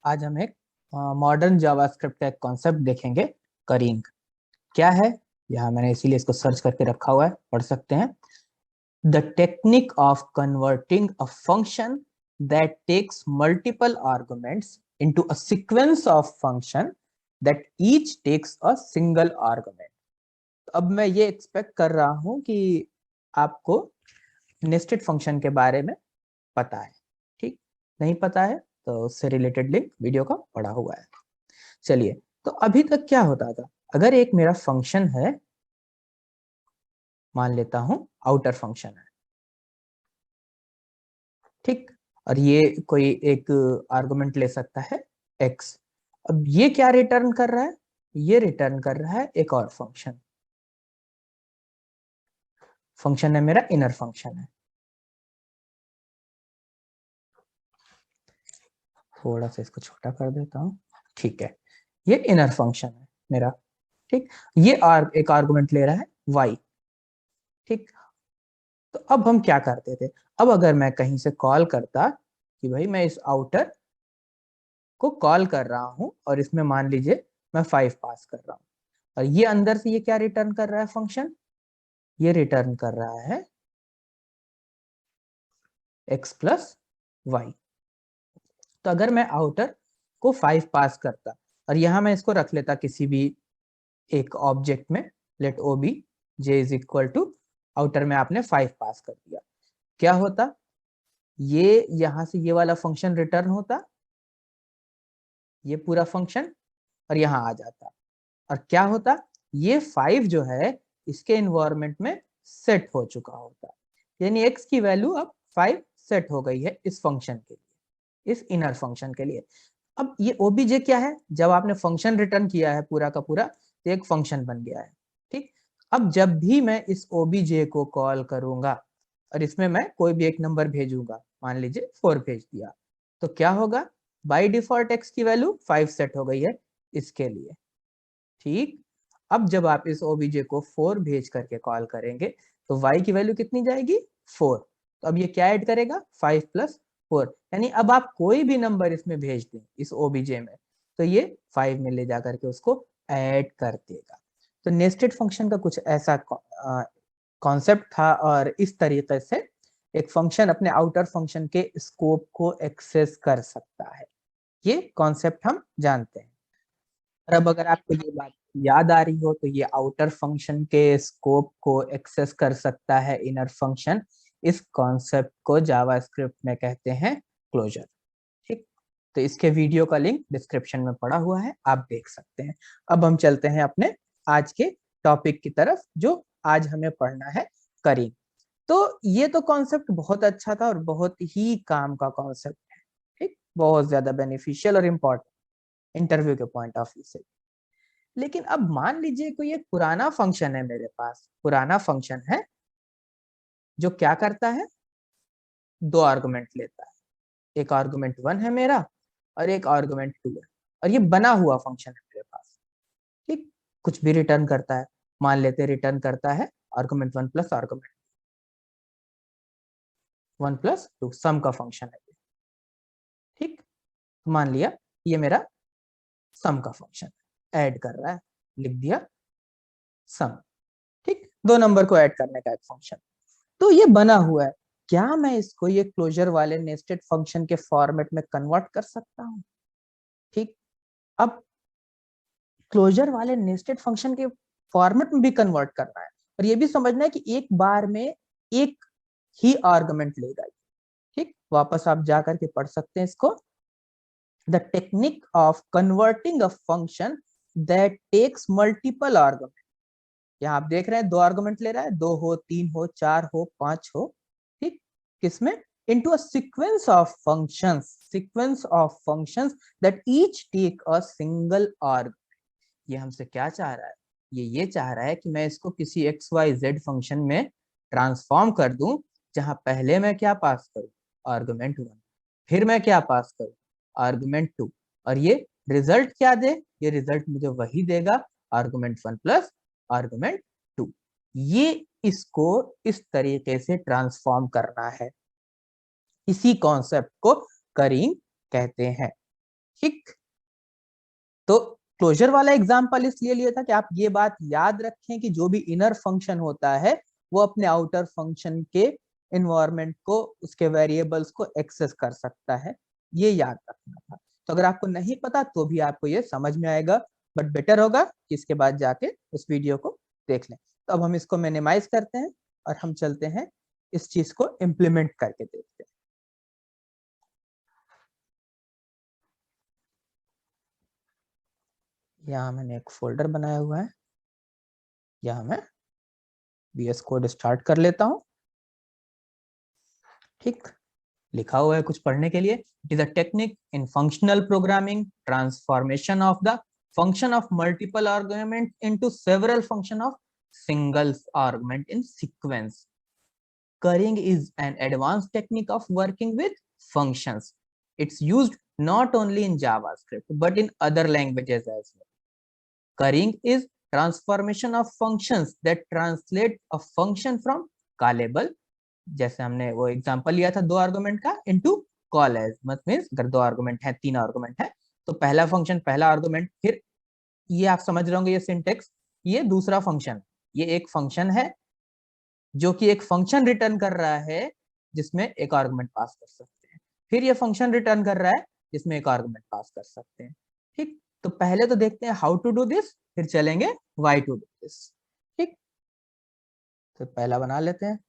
आज हम एक मॉडर्न जावास्क्रिप्ट का एक कॉन्सेप्ट देखेंगे, करिंग क्या है। यहाँ मैंने इसीलिए इसको सर्च करके रखा हुआ है, पढ़ सकते हैं। The technique of converting a function that takes multiple arguments into a sequence of function that each takes a single argument. अब मैं ये एक्सपेक्ट कर रहा हूँ कि आपको नेस्टेड फंक्शन के बारे में पता है। ठीक, नहीं पता है तो उससे रिलेटेड लिंक वीडियो का पड़ा हुआ है। चलिए, तो अभी तक क्या होता था, अगर एक मेरा फंक्शन है, मान लेता हूं आउटर फंक्शन है, ठीक, और ये कोई एक आर्गुमेंट ले सकता है x। अब ये क्या रिटर्न कर रहा है, ये रिटर्न कर रहा है एक और फंक्शन। फंक्शन है मेरा इनर फंक्शन है। थोड़ा सा इसको छोटा कर देता हूं, ठीक है। ये इनर फंक्शन है मेरा, ठीक। ये एक आर्गुमेंट ले रहा है y, ठीक। तो अब हम क्या करते थे, अब अगर मैं कहीं से कॉल करता कि भाई मैं इस आउटर को कॉल कर रहा हूं और इसमें मान लीजिए मैं 5 पास कर रहा हूं, और ये अंदर से ये क्या रिटर्न कर रहा है फंक्शन, ये रिटर्न कर रहा है x प्लस वाई। तो अगर मैं आउटर को 5 पास करता और यहां मैं इसको रख लेता किसी भी एक ऑब्जेक्ट में, let O B J is equal to, outer में आपने 5 पास कर दिया, क्या होता, ये यहां से ये वाला फंक्शन रिटर्न होता, ये पूरा फंक्शन, और यहाँ आ जाता। और क्या होता, ये 5 जो है इसके इन्वायरमेंट में सेट हो चुका होता, यानी x की वैल्यू अब 5 सेट हो गई है इस फंक्शन के लिए, इस इनर फंक्शन के लिए। अब ये ओबीजे क्या है, जब आपने फंक्शन रिटर्न किया है पूरा का पूरा, तो एक फंक्शन बन गया है, ठीक। अब जब भी मैं इस ओबीजे को कॉल करूंगा और इसमें मैं कोई भी एक नंबर भेजूंगा, मान लीजिए 4 भेज दिया, तो क्या होगा, बाय डिफॉल्ट x की वैल्यू 5 सेट हो गई है इसके लिए, ठीक। अब जब आप इस ओबीजे को 4 भेज करके कॉल करेंगे तो y की वैल्यू कितनी जाएगी, 4। तो अब ये क्या ऐड करेगा, 5 प्लस 4, यानी अब आप कोई भी नंबर इसमें भेज दें इस ओबीजे में, तो ये 5 में ले जा करके उसको ऐड कर देगा। तो नेस्टेड फंक्शन का कुछ ऐसा कॉन्सेप्ट था, और इस तरीके से एक फंक्शन अपने आउटर फंक्शन के स्कोप को एक्सेस कर सकता है, ये कॉन्सेप्ट हम जानते हैं। और अब अगर आपको ये बात याद आ रही हो, तो ये आउटर फंक्शन के स्कोप को एक्सेस कर सकता है इनर फंक्शन, इस कॉन्सेप्ट को जावास्क्रिप्ट में कहते हैं क्लोजर, ठीक। तो इसके वीडियो का लिंक डिस्क्रिप्शन में पड़ा हुआ है, आप देख सकते हैं। अब हम चलते हैं अपने आज के टॉपिक की तरफ, जो आज हमें पढ़ना है, करिंग। तो ये तो कॉन्सेप्ट बहुत अच्छा था और बहुत ही काम का कॉन्सेप्ट है, ठीक, बहुत ज्यादा बेनिफिशियल और इम्पोर्टेंट इंटरव्यू के पॉइंट ऑफ व्यू से। लेकिन अब मान लीजिए कोई एक पुराना फंक्शन है मेरे पास, पुराना फंक्शन है जो क्या करता है, 2 आर्गुमेंट लेता है, एक आर्गुमेंट 1 है मेरा और एक आर्गुमेंट 2 है, और ये बना हुआ फंक्शन है मेरे पास, ठीक। कुछ भी रिटर्न करता है, मान लेते रिटर्न करता है आर्गुमेंट 1 प्लस आर्गुमेंट 1 प्लस 2, सम का फंक्शन है, ठीक। मान लिया ये मेरा सम का फंक्शन ऐड कर रहा है, लिख दिया सम, ठीक, 2 नंबर को ऐड करने का एक फंक्शन। तो ये बना हुआ है, क्या मैं इसको ये क्लोजर वाले नेस्टेड फंक्शन के फॉर्मेट में कन्वर्ट कर सकता हूँ, ठीक। अब क्लोजर वाले नेस्टेड फंक्शन के फॉर्मेट में भी कन्वर्ट करना है, और ये भी समझना है कि एक बार में एक ही आर्गुमेंट लेगा, ठीक। वापस आप जा करके पढ़ सकते हैं इसको। The technique of converting a function that takes multiple argument, यहाँ आप देख रहे हैं 2 आर्गुमेंट ले रहा है, 2 हो, 3 हो, 4 हो, 5 हो, ठीक। किसमें, into a sequence of functions that each take a single arg। ये हमसे क्या चाह रहा है, ये चाह रहा है कि मैं इसको किसी एक्स वाई जेड फंक्शन में ट्रांसफॉर्म कर दूं, जहां पहले मैं क्या पास करूं, आर्गुमेंट 1, फिर मैं क्या पास करूं, आर्गुमेंट 2, और ये रिजल्ट क्या दे, ये रिजल्ट मुझे वही देगा, आर्गुमेंट 1 प्लस आर्गुमेंट 2। ये इसको इस तरीके से ट्रांसफॉर्म करना है, इसी कॉन्सेप्ट को करिंग कहते हैं। ठीक, तो क्लोजर वाला एग्जांपल इसलिए लिया था कि आप ये बात याद रखें कि जो भी इनर फंक्शन होता है वो अपने आउटर फंक्शन के इन्वायरमेंट को, उसके वेरिएबल्स को एक्सेस कर सकता है, ये याद रखना था। तो अगर आपको नहीं पता तो भी आपको ये समझ में आएगा, बट बेटर होगा कि इसके बाद जाके उस वीडियो को देख लें। तो अब हम इसको मिनिमाइज करते हैं और हम चलते हैं इस चीज को इम्प्लीमेंट करके देखते हैं। यहाँ मैंने एक फोल्डर बनाया हुआ है, यहाँ मैं VS कोड स्टार्ट कर लेता हूँ। ठीक, लिखा हुआ है कुछ पढ़ने के लिए। It is a technique in functional programming, transformation of the function of multiple argument into several function of single argument in sequence. Currying is an advanced technique of working with functions. It's used not only in JavaScript but in other languages as well. Currying is transformation of functions that translate a function from callable, जैसे हमने वो example लिया था 2 argument का, into call as, मतलब अगर 2 argument है 3 argument है तो पहला फंक्शन पहला आर्गुमेंट, फिर ये आप समझ रहे होंगे ये सिंटेक्स, ये दूसरा फंक्शन, ये एक फंक्शन है जो कि एक फंक्शन रिटर्न कर रहा है जिसमें एक आर्गुमेंट पास कर सकते हैं, फिर ये फंक्शन रिटर्न कर रहा है जिसमें एक आर्गुमेंट पास कर सकते हैं। ठीक, तो पहले तो देखते हैं हाउ टू डू दिस, फिर चलेंगे व्हाई टू डू दिस। ठीक, तो पहला बना लेते हैं।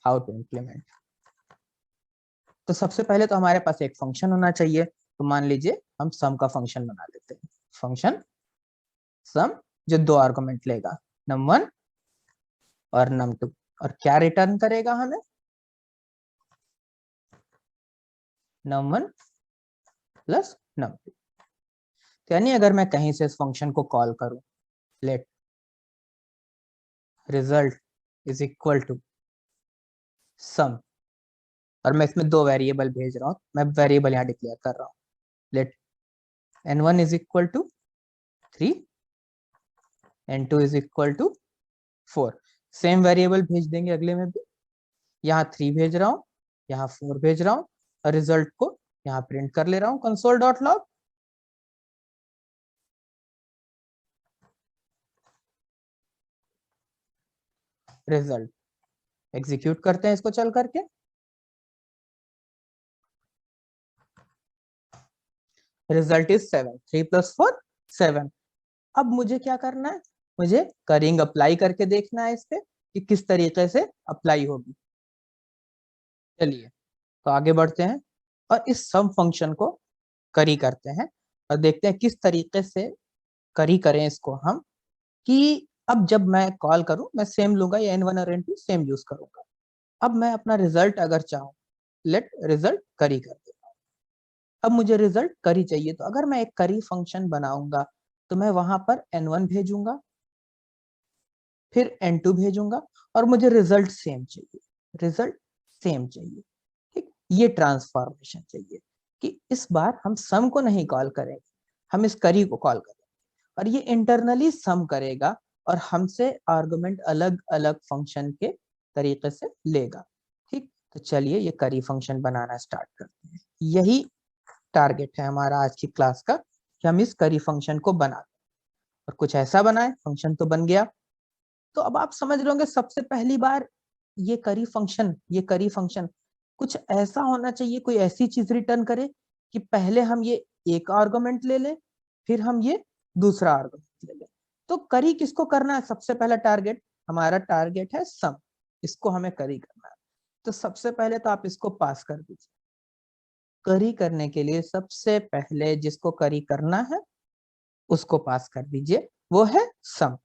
हाउ टू इम्प्लीमेंट, तो सबसे पहले तो हमारे पास एक फंक्शन होना चाहिए, तो मान लीजिए हम सम का फंक्शन बना लेते हैं। फंक्शन सम जो 2 आर्गुमेंट लेगा, num1 और num2, और क्या रिटर्न करेगा हमें, num1 प्लस num2। यानी अगर मैं कहीं से इस फंक्शन को कॉल करूं, let result is equal to sum, और मैं इसमें 2 वेरिएबल भेज रहा हूं, मैं वेरिएबल यहाँ डिक्लेयर कर रहा हूं, let n1 is equal to 3, n2 is equal to 4। Same variable भेज देंगे अगले में भी, यहाँ 3 भेज रहा हूँ, यहाँ 4 भेज रहा हूँ, और रिजल्ट को यहाँ प्रिंट कर ले रहा हूँ console.log। रिजल्ट एग्जीक्यूट करते हैं इसको चल करके, रिजल्ट इज 7, 3 + 4 7। अब मुझे क्या करना है, मुझे करिंग अप्लाई करके देखना है इस पे कि किस तरीके से अप्लाई होगी। चलिए तो आगे बढ़ते हैं और इस सम फंक्शन को करी करते हैं और देखते हैं किस तरीके से करी करें इसको हम, कि अब जब मैं कॉल करूं मैं सेम लूंगा या n1 और n2 सेम यूज करूंगा। अब मैं अपना रिजल्ट अगर चाहूं, लेट रिजल्ट करी कर देता हूं। अब मुझे रिजल्ट करी चाहिए, तो अगर मैं एक करी फंक्शन बनाऊंगा तो मैं वहां पर n1 भेजूंगा, फिर n2 भेजूंगा, और मुझे रिजल्ट सेम चाहिए, रिजल्ट सेम चाहिए। ठीक, ये ट्रांसफॉर्मेशन चाहिए कि इस बार हम सम को नहीं कॉल करेंगे, हम इस करी को कॉल करेंगे और ये इंटरनली सम करेगा और हमसे आर्गुमेंट अलग अलग फंक्शन के तरीके से लेगा। ठीक, तो चलिए ये करी फंक्शन बनाना स्टार्ट करते हैं। यही टारगेट है हमारा आज की क्लास का कि हम इस करी फंक्शन को बना दें, और कुछ ऐसा बनाए, फंक्शन तो बन गया। तो अब आप समझ रहे होंगे सबसे पहली बार ये करी फंक्शन कुछ ऐसा होना चाहिए, कोई ऐसी चीज रिटर्न करे कि पहले हम ये एक आर्गुमेंट ले लें, फिर हम ये दूसरा आर्गुमेंट ले लें। तो करी किसको करना है, सबसे पहला टारगेट, हमारा टारगेट है सम, इसको हमें करी करना है। तो सबसे पहले तो आप इसको पास कर दीजिए। करी करने के लिए सबसे पहले जिसको करी करना है उसको पास कर दीजिए, वो है सम।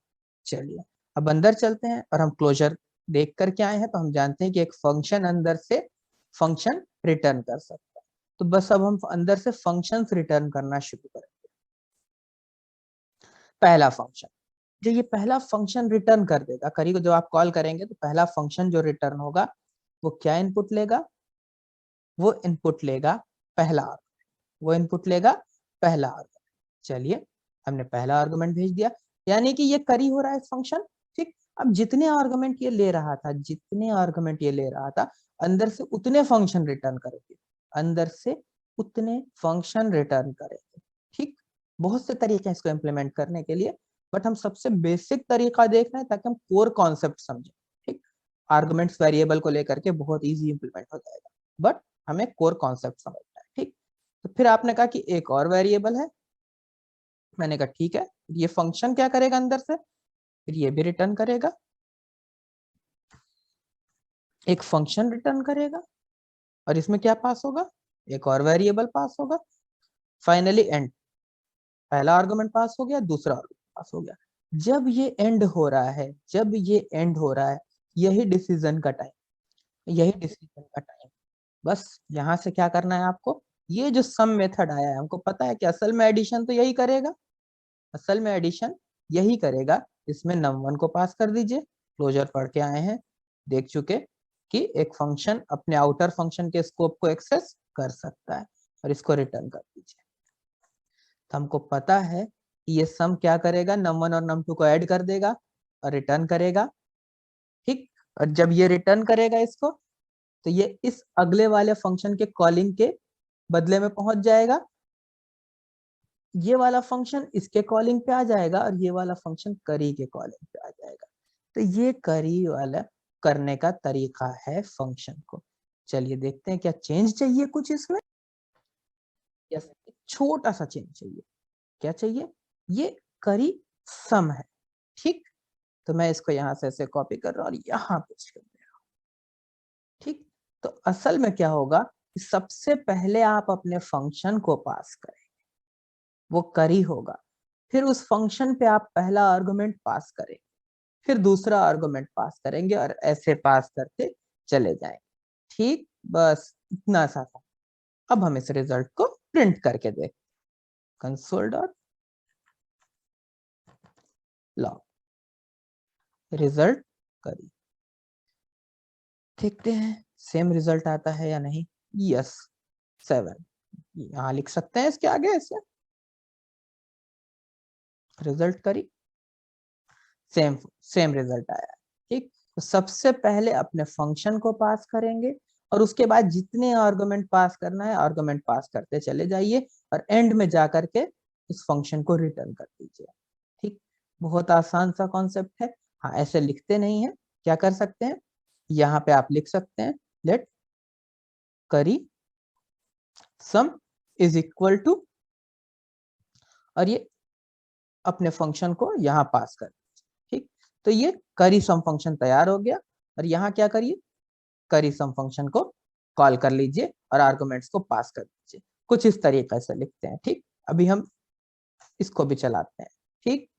चलिए अब अंदर चलते हैं और हम क्लोजर देख कर के आए हैं, तो हम जानते हैं कि एक फंक्शन अंदर से फंक्शन रिटर्न कर सकता है। तो बस अब हम अंदर से फंक्शंस रिटर्न करना शुरू करेंगे। पहला फंक्शन, जो ये पहला फंक्शन रिटर्न कर देगा, करी को जब आप कॉल करेंगे तो पहला फंक्शन जो रिटर्न होगा वो क्या इनपुट लेगा, वो इनपुट लेगा पहला आर्गुमेंट, वो इनपुट लेगा पहला आर्गुमेंट। चलिए हमने पहला आर्गुमेंट भेज दिया, यानी कि ये करी हो रहा है फंक्शन। ठीक, अब जितने आर्गुमेंट ये ले रहा था, जितने आर्गुमेंट ये ले रहा था, अंदर से उतने फंक्शन रिटर्न करेंगे, अंदर से उतने फंक्शन रिटर्न करेंगे। ठीक, बहुत से तरीके हैं इसको इम्प्लीमेंट करने के लिए, बट हम सबसे बेसिक तरीका देख रहे हैं ताकि हम कोर कॉन्सेप्ट समझें। ठीक, आर्गुमेंट्स वेरिएबल को लेकर के बहुत इजी इम्प्लीमेंट हो जाएगा, बट हमें कोर कॉन्सेप्ट समझना है। ठीक, तो फिर आपने कहा कि एक और वेरिएबल है, मैंने कहा ठीक है, ये फंक्शन क्या करेगा अंदर से, फिर ये भी रिटर्न करेगा, एक फंक्शन रिटर्न करेगा, और इसमें क्या पास होगा, एक और वेरिएबल पास होगा, फाइनली एंड, पहला आर्गुमेंट पास हो गया, दूसरा आर्गुमेंट पास हो गया। जब ये एंड हो रहा है, जब ये एंड हो रहा है, यही डिसीजन का टाइम, यही डिसीजन का टाइम। बस यहां से क्या करना है आपको, ये जो सम मेथड आया है, हमको पता है कि असल में एडिशन तो यही करेगा, असल में एडिशन यही करेगा। इसमें num1 को पास कर दीजिए, क्लोजर पढ़ के आए हैं, देख चुके कि एक फंक्शन अपने आउटर फंक्शन के स्कोप को एक्सेस कर सकता है, और इसको रिटर्न कर दीजिए। तो हमको पता है कि ये सम क्या करेगा, num1 और num2 को ऐड कर देगा और रिटर्न करेगा। ठीक, और जब ये रिटर्न करेगा इसको, तो ये इस अगले वाले फंक्शन के कॉलिंग के बदले में पहुंच जाएगा, ये वाला फंक्शन इसके कॉलिंग पे आ जाएगा, और ये वाला फंक्शन करी के कॉलिंग पे आ जाएगा। तो ये करी वाला करने का तरीका है फंक्शन को। चलिए देखते हैं क्या चेंज चाहिए कुछ इसमें, यस, छोटा सा चेंज चाहिए। क्या चाहिए, ये करी सम है। ठीक, तो मैं इसको यहां से ऐसे कॉपी कर रहा हूं और यहां पेस्ट कर दे रहा हूं। ठीक, तो असल में क्या होगा, सबसे पहले आप अपने फंक्शन को पास करें, वो करी होगा, फिर उस फंक्शन पे आप पहला आर्गुमेंट पास करें, फिर दूसरा आर्गुमेंट पास करेंगे, और ऐसे पास करते चले जाएंगे। ठीक, बस इतना सा था। अब हम इस रिजल्ट को प्रिंट करके देख, कंसोल डॉट लॉग रिजल्ट करी, देखते हैं सेम रिजल्ट आता है या नहीं। यस, 7, यहां लिख सकते हैं इसके आगे ऐसे, रिजल्ट करी, सेम सेम रिजल्ट आया। ठीक, तो सबसे पहले अपने फंक्शन को पास करेंगे, और उसके बाद जितने आर्गुमेंट पास करना है आर्गुमेंट पास करते चले जाइए, और एंड में जाकर के इस फंक्शन को रिटर्न कर दीजिए। ठीक, बहुत आसान सा कॉन्सेप्ट है। हाँ, ऐसे लिखते नहीं है, क्या कर सकते हैं, यहाँ पे आप लिख सकते हैं लेट करी सम इज इक्वल टू, और ये अपने फंक्शन को यहाँ पास कर दीजिए। ठीक, तो ये करी सम फंक्शन तैयार हो गया, और यहाँ क्या करिए, करी सम फंक्शन को कॉल कर लीजिए और आर्गुमेंट्स को पास कर दीजिए। कुछ इस तरीके से लिखते हैं। ठीक, अभी हम इसको भी चलाते हैं। ठीक,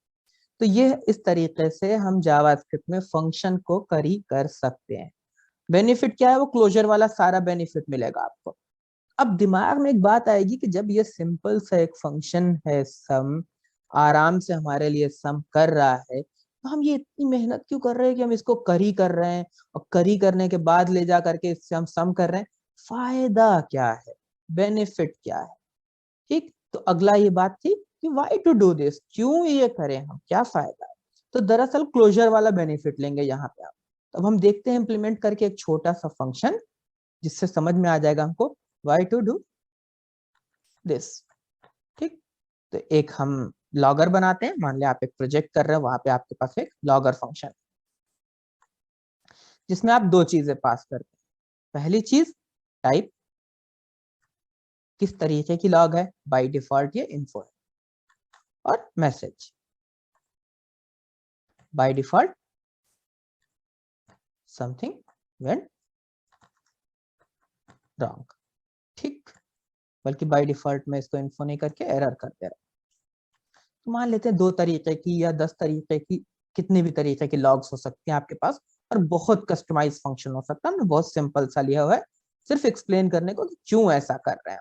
तो ये इस तरीके से हम जावास्क्रिप्ट में फंक्शन को करी कर सकते हैं। बेनिफिट क्या है, वो क्लोजर वाला सारा बेनिफिट मिलेगा आपको। अब दिमाग में एक बात आएगी कि जब ये सिंपल सा एक फंक्शन है सम, आराम से हमारे लिए सम कर रहा है, तो हम ये इतनी मेहनत क्यों कर रहे हैं कि हम इसको करी कर रहे हैं, और करी करने के बाद ले जा करके इससे हम सम कर रहे हैं, फायदा क्या है, बेनिफिट क्या है। ठीक, तो अगला ये बात थी कि व्हाई टू डू दिस, क्यों ये करें हम, क्या फायदा है। तो दरअसल क्लोजर वाला बेनिफिट लेंगे यहाँ पे आप। अब हम देखते हैं इम्प्लीमेंट करके एक छोटा सा फंक्शन, जिससे समझ में आ जाएगा हमको व्हाई टू डू दिस। ठीक, तो एक हम लॉगर बनाते हैं, मान लिया आप एक प्रोजेक्ट कर रहे हो, वहां पे आपके पास एक लॉगर फंक्शन, जिसमें आप दो चीजें पास करते हैं। पहली चीज टाइप, किस तरीके की लॉग है, बाय डिफॉल्ट ये इन्फो है, और message by default something went wrong. ठीक, बल्कि बाय डिफॉल्ट में इसको इन्फो नहीं करके एरर कर दे रहा। तो मान लेते हैं 2 तरीके की या 10 तरीके की, कितने भी तरीके की लॉग्स हो सकती हैं आपके पास, और बहुत कस्टमाइज फंक्शन हो सकता है। हमने बहुत सिंपल सा लिया हुआ है सिर्फ एक्सप्लेन करने को कि क्यों ऐसा कर रहे हैं।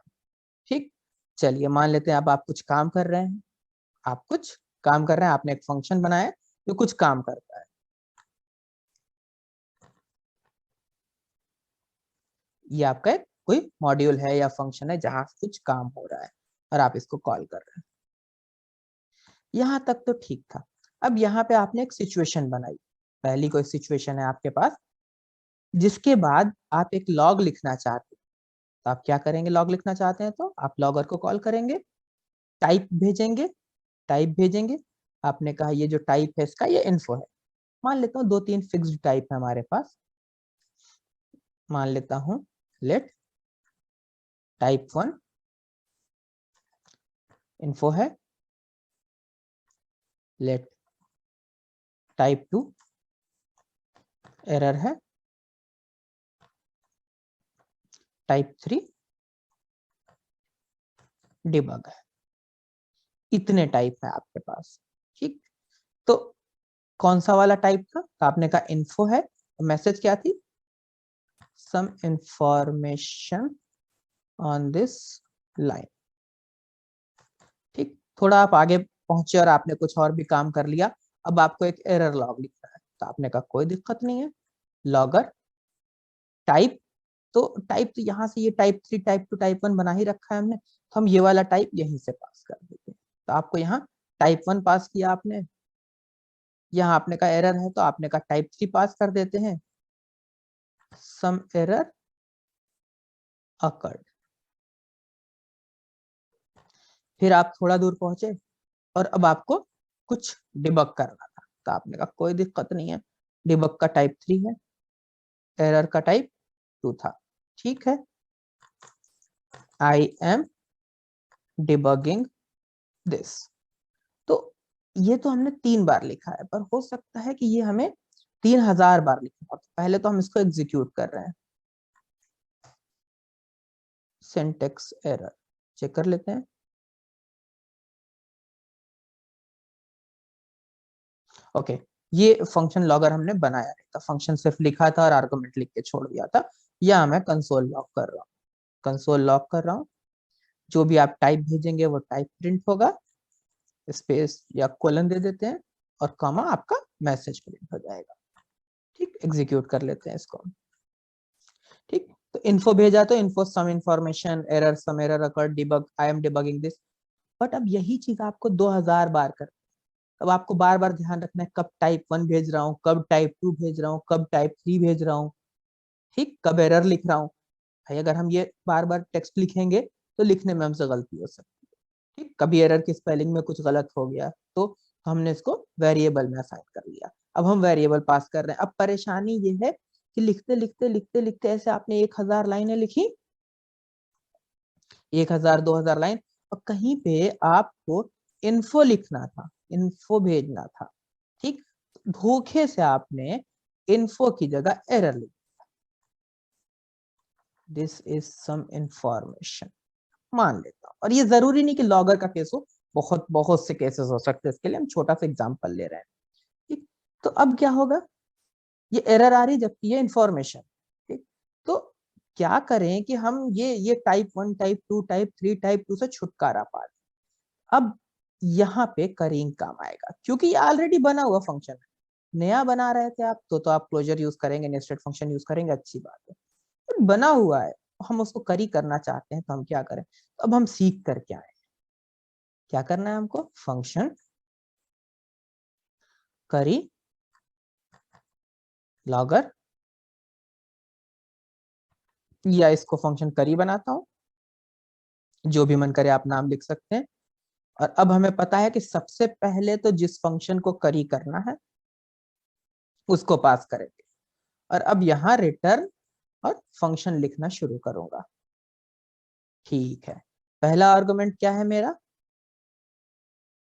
ठीक, चलिए मान लेते हैं अब आप कुछ काम कर रहे हैं, आप कुछ काम कर रहे हैं, आपने एक फंक्शन बनाया है जो कुछ काम करता है। ये आपका एक कोई मॉड्यूल है या फंक्शन है जहां कुछ काम हो रहा है, और आप इसको कॉल कर रहे हैं। यहाँ तक तो ठीक था। अब यहाँ पे आपने एक सिचुएशन बनाई, पहली कोई सिचुएशन है आपके पास जिसके बाद आप एक लॉग लिखना चाहते हैं, तो आप क्या करेंगे? लॉग लिखना चाहते हैं तो आप लॉगर को कॉल करेंगे, टाइप भेजेंगे। आपने कहा ये जो टाइप है इसका ये इन्फो है। मान लेता हूँ 2-3 फिक्स्ड टाइप है हमारे पास। मान लेता हूँ लेट टाइप 1 इन्फो है, लेट टाइप 2 एरर है, टाइप 3 डिबग है। इतने टाइप है आपके पास, ठीक। तो कौन सा वाला टाइप था? तो आपने कहा इन्फो है, मैसेज क्या थी? Some information on this line, ठीक। थोड़ा आप आगे पहुंचे और आपने कुछ और भी काम कर लिया, अब आपको एक एरर लॉग लिखना है। तो आपने कहा कोई दिक्कत नहीं है, लॉगर टाइप, तो टाइप तो यहाँ से ये टाइप 3 टाइप 2 टाइप 1 बना ही रखा है हमने, तो हम ये वाला टाइप यहीं से पास कर देते हैं। तो आपको यहाँ टाइप 1 पास किया आपने, यहाँ आपने कहा एरर है तो आपने कहा टाइप 3 पास कर देते हैं, सम एरर अकर्ड। फिर आप थोड़ा दूर पहुंचे और अब आपको कुछ डिबग करना था, तो आपने कहा कोई दिक्कत नहीं है, डिबग का टाइप 3 है, एरर का टाइप 2 था, ठीक है। आई एम डिबगिंग दिस। तो ये तो हमने 3 बार लिखा है, पर हो सकता है कि ये हमें 3000 बार लिखना हो। तो पहले तो हम इसको एग्जीक्यूट कर रहे हैं, सिंटेक्स एरर चेक कर लेते हैं। ओके, ये फंक्शन लॉगर हमने बनाया नहीं था, फंक्शन सिर्फ लिखा था और आर्गुमेंट लिख के छोड़ दिया था। या मैं कंसोल लॉग कर रहा हूँ, कंसोल लॉग कर रहा हूँ। जो भी आप टाइप भेजेंगे वो टाइप प्रिंट होगा, स्पेस या कोलन दे देते हैं और कॉमा, आपका मैसेज प्रिंट हो जाएगा, ठीक। एग्जीक्यूट कर लेते हैं इसको, ठीक। तो इन्फो भेजा तो info some information error, some error occurred, debug, I am debugging this. But अब यही चीज आपको 2000 बार कर, अब आपको बार बार ध्यान रखना है कब टाइप 1 भेज रहा हूँ, कब टाइप 2 भेज रहा हूँ, कब टाइप 3 भेज रहा हूँ, ठीक, कब एरर लिख रहा हूँ। भाई अगर हम ये बार बार टेक्स्ट लिखेंगे तो लिखने में हमसे गलती हो सकती है, ठीक। कभी एरर की स्पेलिंग में कुछ गलत हो गया तो हमने इसको वेरिएबल में असाइन कर लिया। अब हम वेरिएबल पास कर रहे हैं। अब परेशानी ये है कि लिखते लिखते लिखते लिखते ऐसे आपने 1000 लाइनें लिखी, 1000 2000 लाइन, और कहीं पे आपको इन्फो लिखना था, इन्फो भेजना था, ठीक। धोखे से आपने इन्फो की जगह एरर लिख, दिस इज सम इंफॉर्मेशन मान लेता हूं। और ये जरूरी नहीं कि लॉगर का केस हो, बहुत बहुत से केसेस हो सकते हैं, इसके लिए हम छोटा सा एग्जांपल ले रहे हैं, ठीक। तो अब क्या होगा, ये एरर आ रही जबकि ये इंफॉर्मेशन, ठीक। तो क्या करें कि हम ये टाइप 1 टाइप 2 टाइप 3 टाइप 2 से छुटकारा पा लें। अब यहाँ पे करीम काम आएगा, क्योंकि ये ऑलरेडी बना हुआ फंक्शन है। नया बना रहे थे आप तो आप क्लोजर यूज करेंगे, नेस्टेड फंक्शन यूज करेंगे, अच्छी बात है। तो बना हुआ है, हम उसको करी करना चाहते हैं तो हम क्या करें? तो अब हम सीख कर क्या है, क्या करना है हमको? फंक्शन करी लॉगर, या इसको फंक्शन करी बनाता हूं, जो भी मन करे आप नाम लिख सकते हैं। और अब हमें पता है कि सबसे पहले तो जिस फंक्शन को करी करना है उसको पास करेंगे। और अब यहाँ रिटर्न और फंक्शन लिखना शुरू करूंगा, ठीक है। पहला आर्गुमेंट क्या है मेरा?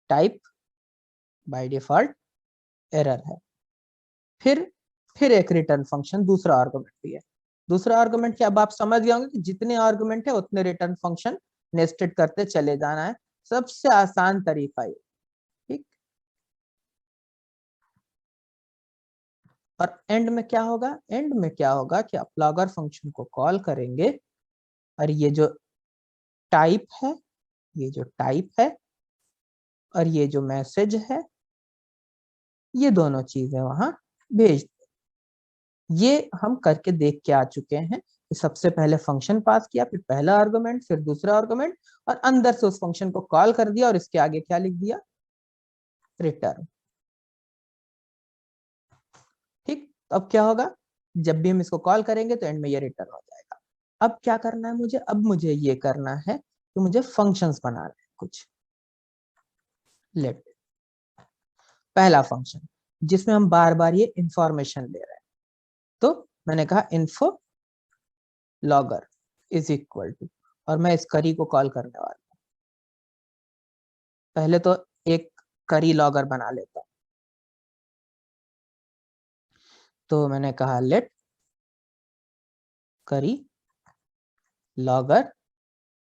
टाइप, बाय डिफॉल्ट एरर है। फिर एक रिटर्न फंक्शन, दूसरा आर्गुमेंट भी है। दूसरा आर्गुमेंट क्या, अब आप समझ गए होंगे कि जितने आर्गुमेंट है उतने रिटर्न फंक्शन नेस्टेड करते चले जाना है, सबसे आसान तरीका ये, ठीक। और एंड में क्या होगा? एंड में क्या होगा कि आप लॉगर फंक्शन को कॉल करेंगे और ये जो टाइप है, ये जो टाइप है और ये जो मैसेज है, ये दोनों चीजें वहां भेज, ये हम करके देख के आ चुके हैं कि सबसे पहले फंक्शन पास किया, फिर पहला आर्गुमेंट, फिर दूसरा आर्गुमेंट, और अंदर से उस फंक्शन को कॉल कर दिया और इसके आगे क्या लिख दिया? रिटर्न। तो अब क्या होगा, जब भी हम इसको कॉल करेंगे तो एंड में ये रिटर्न हो जाएगा। अब क्या करना है मुझे, अब मुझे ये करना है कि मुझे फंक्शंस बनाना है कुछ। लेट पहला फंक्शन जिसमें हम बार बार ये इंफॉर्मेशन ले रहे हैं, तो मैंने कहा info logger is equal to, और मैं इस करी को कॉल करने वाला हूं। पहले तो एक करी लॉगर बना लेता हूं, तो मैंने कहा लेट करी लॉगर,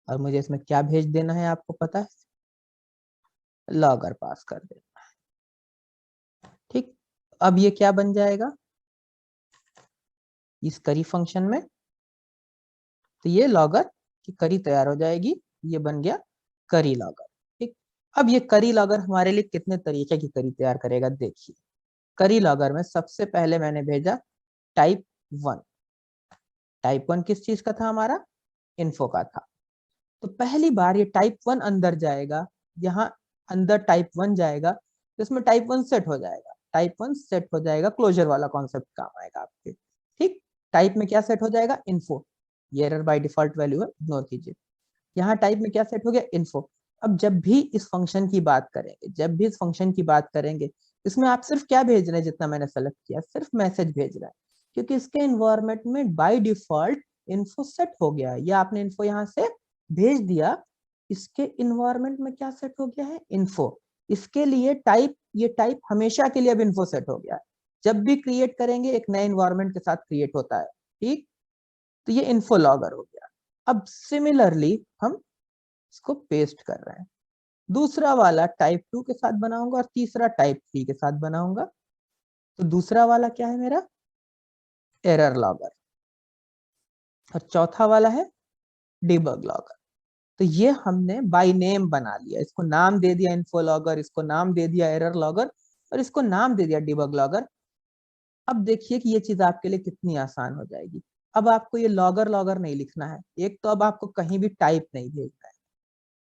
और मुझे इसमें क्या भेज देना है आपको पता है, लॉगर पास कर देना है। ठीक, अब ये क्या बन जाएगा इस करी फंक्शन में, तो ये लॉगर की करी तैयार हो जाएगी, ये बन गया करी लॉगर। ठीक, अब ये करी लॉगर हमारे लिए कितने तरीके की करी तैयार करेगा, देखिए। करी लॉगर में सबसे पहले मैंने भेजा टाइप 1। टाइप 1 किस चीज का था, हमारा इन्फो का था। तो पहली बार ये टाइप 1 अंदर जाएगा, यहाँ अंदर टाइप 1 जाएगा, तो इसमें टाइप 1 सेट हो जाएगा। टाइप 1 सेट हो जाएगा, क्लोजर वाला कॉन्सेप्ट काम आएगा आपके। ठीक, टाइप में क्या सेट हो जाएगा, इन्फो। ये एरर बाय डिफॉल्ट वैल्यू है, इग्नोर कीजिए। यहाँ टाइप में क्या सेट हो गया, इन्फो। अब जब भी इस फंक्शन की बात करेंगे, जब भी इस फंक्शन की बात करेंगे, इसमें आप सिर्फ क्या भेज रहे हैं, जितना मैंने सेलेक्ट किया सिर्फ मैसेज भेज रहा है, क्योंकि इसके इन्वायरमेंट में बाय डिफॉल्ट इन्फो सेट हो गया है। या आपने इन्फो यहाँ से भेज दिया, इसके इन्वायरमेंट में क्या सेट हो गया है, इन्फो। इसके लिए टाइप, ये टाइप हमेशा के लिए अब इन्फो सेट हो गया है। जब भी क्रिएट करेंगे एक नए इन्वायरमेंट के साथ क्रिएट होता है। ठीक, तो ये इन्फो लॉगर हो गया। अब सिमिलरली हम इसको पेस्ट कर रहे हैं, दूसरा वाला टाइप 2 के साथ बनाऊंगा और तीसरा टाइप 3 के साथ बनाऊंगा। तो दूसरा वाला क्या है मेरा, एरर लॉगर, और चौथा वाला है डिबग लॉगर। तो ये हमने बाय नेम बना लिया, इसको नाम दे दिया इन्फो लॉगर, इसको नाम दे दिया एरर लॉगर, और इसको नाम दे दिया डिबग लॉगर। अब देखिए कि ये चीज आपके लिए कितनी आसान हो जाएगी। अब आपको ये लॉगर लॉगर नहीं लिखना है, एक तो अब आपको कहीं भी टाइप नहीं भेजना है,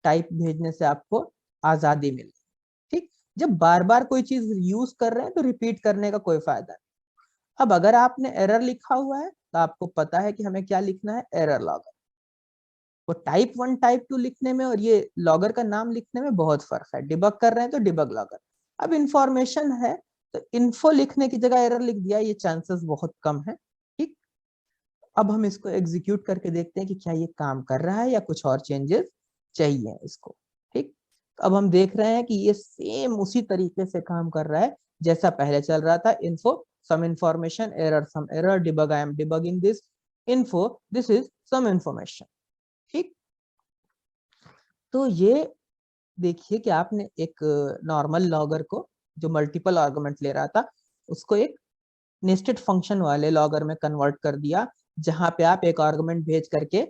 टाइप भेजने से आपको आजादी मिल। ठीक, जब बार बार कोई चीज यूज कर रहे हैं तो रिपीट करने का कोई फायदा नहीं। अब अगर आपने एरर लिखा हुआ है तो आपको पता है कि हमें क्या लिखना है, एरर लॉगर। वो टाइप 1 टाइप 2 लिखने में और ये लॉगर का नाम लिखने में बहुत फर्क है। डिबग कर रहे हैं तो डिबग लॉगर। अब इंफॉर्मेशन है तो इन्फो लिखने की जगह एरर लिख दिया, ये चांसेस बहुत कम है। ठीक, अब हम इसको एग्जीक्यूट करके देखते हैं कि क्या ये काम कर रहा है या कुछ और चेंजेस चाहिए इसको। ठीक, अब हम देख रहे हैं कि ये सेम उसी तरीके से काम कर रहा है जैसा पहले चल रहा था। Info some information, error some error, debug I am debugging this, info this is some information. ठीक, तो ये देखिए कि आपने एक नॉर्मल लॉगर को जो मल्टीपल आर्गुमेंट ले रहा था, उसको एक नेस्टेड फंक्शन वाले लॉगर में कन्वर्ट कर दिया, जहां पे आप एक आर्गुमेंट भेज करके,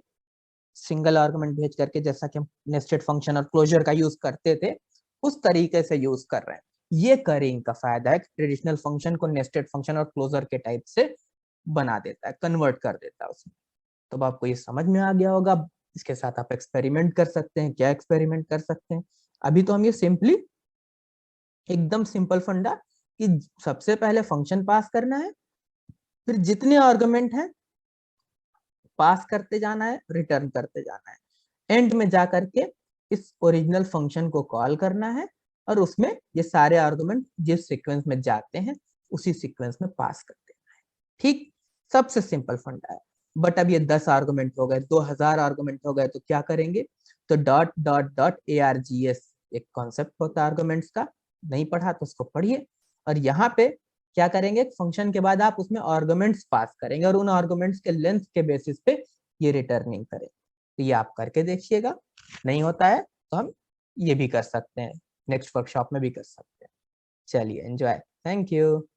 सिंगल आर्गुमेंट भेज करके, जैसा कि हम नेस्टेड फंक्शन और क्लोजर का यूज करते थे उस तरीके से यूज कर रहे हैं। ये करिंग का फायदा है, ट्रेडिशनल फंक्शन को नेस्टेड फंक्शन और क्लोजर के टाइप से बना देता है, कन्वर्ट कर देता है उसमें। तो अब आपको ये समझ में आ गया होगा। इसके साथ आप एक्सपेरिमेंट कर सकते हैं। क्या एक्सपेरिमेंट कर सकते हैं, अभी तो हम ये सिंपली एकदम सिंपल फंडा कि सबसे पहले फंक्शन पास करना है, फिर जितने आर्गुमेंट हैं पास करते जाना है, रिटर्न करते जाना है। एंड में जाकर के इस ओरिजिनल फंक्शन को कॉल करना है और उसमें ये सारे आर्गुमेंट जिस सीक्वेंस में जाते हैं उसी सीक्वेंस में पास कर देना है। ठीक, सबसे सिंपल फंडा है। बट अब ये 10 आर्गुमेंट हो गए, 2000 आर्गुमेंट हो गए, तो क्या करेंगे, तो डॉट डॉट डॉट ARGS एक कॉन्सेप्ट होता है आर्गुमेंट्स का, नहीं पढ़ा तो उसको पढ़िए। और यहाँ पे क्या करेंगे, फंक्शन के बाद आप उसमें आर्गुमेंट्स पास करेंगे और उन आर्गुमेंट्स के लेंथ के बेसिस पे ये रिटर्निंग करें। तो ये आप करके देखिएगा, नहीं होता है तो हम ये भी कर सकते हैं, नेक्स्ट वर्कशॉप में भी कर सकते हैं। चलिए एंजॉय, थैंक यू।